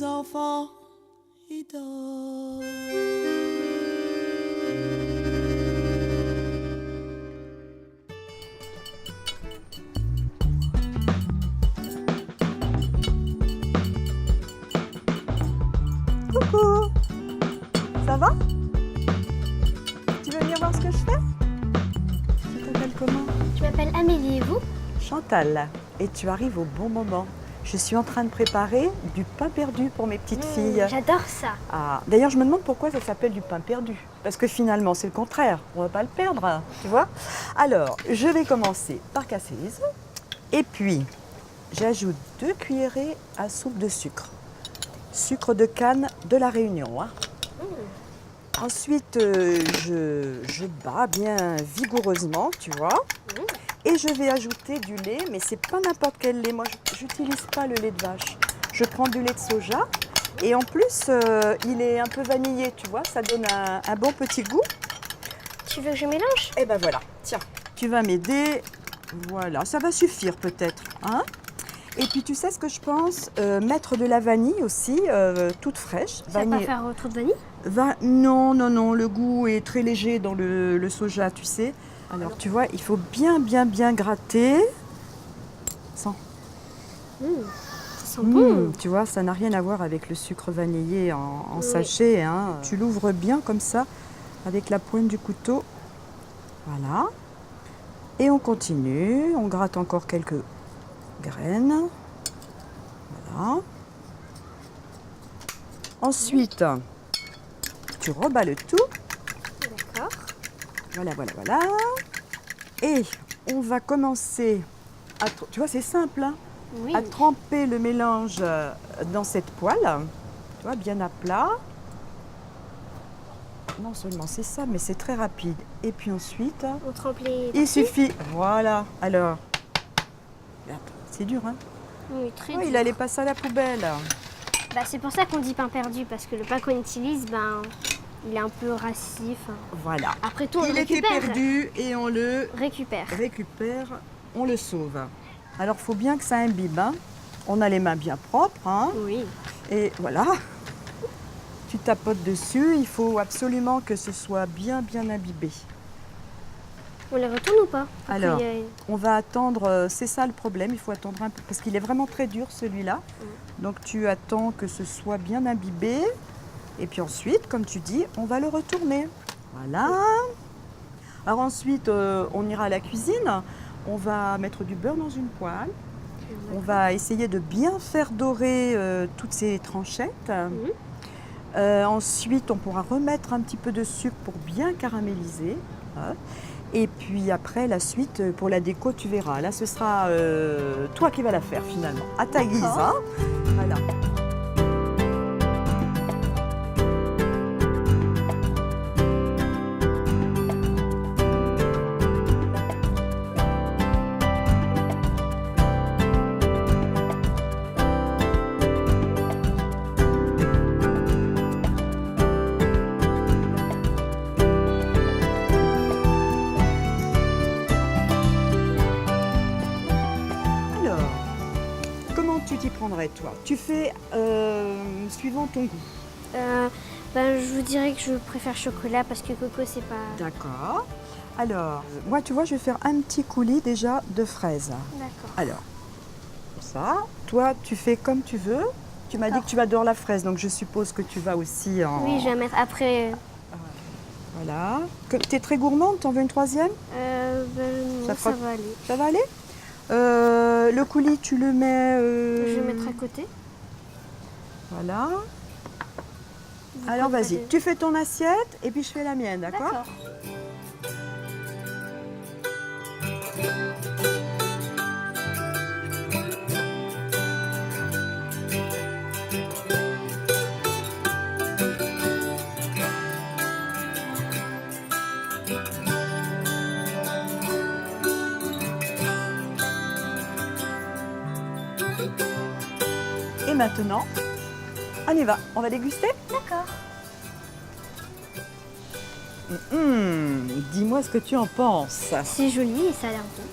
enfants y dorment. Coucou, ça va? Tu veux venir voir ce que je fais? Tu t'appelles comment? Je m'appelle Amélie et vous? Chantal, et tu arrives au bon moment. Je suis en train de préparer du pain perdu pour mes petites filles. J'adore ça. Ah, d'ailleurs, je me demande pourquoi ça s'appelle du pain perdu. Parce que finalement, c'est le contraire. On ne va pas le perdre, tu vois? Alors, je vais commencer par casser les œufs. Et puis, j'ajoute 2 cuillerées à soupe de sucre. Sucre de canne de la Réunion. Hein. Ensuite, je bats bien vigoureusement, tu vois. Et je vais ajouter du lait, mais c'est pas n'importe quel lait. Moi, je n'utilise pas le lait de vache. Je prends du lait de soja. Et en plus, il est un peu vanillé, tu vois. Ça donne un bon petit goût. Tu veux que je mélange? Et ben voilà, tiens. Tu vas m'aider. Voilà, ça va suffire peut-être. Hein? Et puis, tu sais ce que je pense? Mettre de la vanille aussi, toute fraîche. Ça va pas faire trop de vanille? Non, non, non. Le goût est très léger dans le soja, tu sais. Alors, tu vois, il faut bien gratter. Sens. Ça sent bon. Tu vois, ça n'a rien à voir avec le sucre vanillé en sachet. Hein. Tu l'ouvres bien comme ça, avec la pointe du couteau. Voilà. Et on continue. On gratte encore quelques graines. Voilà. Ensuite, tu rebats le tout. D'accord. Voilà. Et on va commencer à... Tu vois, c'est simple, hein, Oui. à tremper le mélange dans cette poêle. Tu vois, bien à plat. Non seulement c'est ça, mais c'est très rapide. Et puis ensuite, On trempe les... il suffit... Voilà. Alors, c'est dur, hein? Oui, très Oh, dur. il allait passer à la poubelle. Bah, c'est pour ça qu'on dit pain perdu, parce que le pain qu'on utilise, ben, il est un peu rassif. Voilà. Après tout, on le Il était récupère. perdu et on le Récupère. récupère, on le sauve. Alors, il faut bien que ça imbibe. Hein. On a les mains bien propres. Hein. Oui. Et voilà. Tu tapotes dessus. Il faut absolument que ce soit bien imbibé. On les retourne ou pas? Alors, on va attendre. C'est ça le problème. Il faut attendre un peu. Parce qu'il est vraiment très dur, celui-là. Donc, tu attends que ce soit bien imbibé. Et puis ensuite, comme tu dis, on va le retourner. Voilà. Alors ensuite, on ira à la cuisine. On va mettre du beurre dans une poêle. On va essayer de bien faire dorer toutes ces tranchettes. Ensuite, on pourra remettre un petit peu de sucre pour bien caraméliser. Hein. Et puis après, la suite, pour la déco, tu verras. Là, ce sera toi qui vas la faire finalement, à ta guise. Hein. Voilà. Comment tu t'y prendrais, toi? Tu fais suivant ton goût. Ben, je vous dirais que je préfère chocolat parce que coco, c'est pas... D'accord. Alors, moi, tu vois, je vais faire un petit coulis déjà de fraises. D'accord. Alors, ça. Toi, tu fais comme tu veux. Tu m'as dit que tu adores la fraise, donc je suppose que tu vas aussi en... Oui, je vais mettre après... Voilà. Tu es très gourmande, t'en veux une troisième? Ben, non, ça va aller. Ça va aller? Le coulis, tu le mets... Je vais mettre à côté. Voilà. Alors, vas-y, tu fais ton assiette et puis je fais la mienne, d'accord? D'accord. Et maintenant, on y va. On va déguster? D'accord. Dis-moi ce que tu en penses. C'est joli et ça a l'air bon.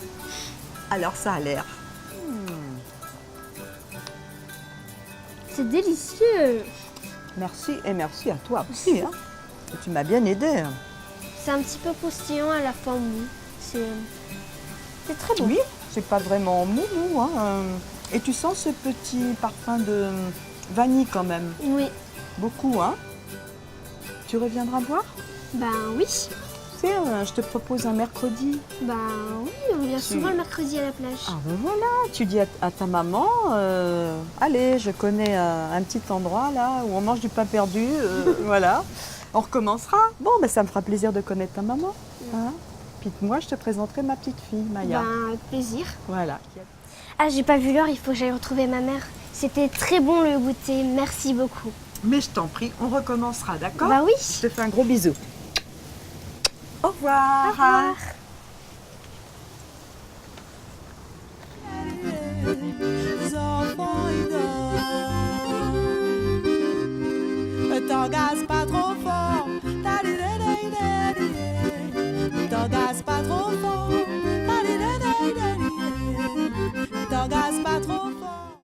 Alors, ça a l'air. C'est c'est délicieux. Merci et merci à toi aussi. Hein. Tu m'as bien aidé. C'est un petit peu croustillant à la fois mou. C'est très bon. Oui, c'est pas vraiment mou, hein. Et tu sens ce petit parfum de vanille quand même. Oui. Beaucoup, hein. Tu reviendras voir? Ben oui. Tu sais, je te propose un mercredi. Ben oui, on vient souvent le mercredi à la plage. Ah ben voilà, tu dis à ta maman, allez, je connais un petit endroit là où on mange du pain perdu, voilà. On recommencera. Bon, ben ça me fera plaisir de connaître ta maman. Hein. Puis moi, je te présenterai ma petite fille, Maya. Ben avec plaisir. Voilà. Ah, j'ai pas vu l'heure, il faut que j'aille retrouver ma mère. C'était très bon le goûter, merci beaucoup. Mais je t'en prie, on recommencera, d'accord? Bah oui. Je te fais un gros bisou. Au revoir. Au revoir.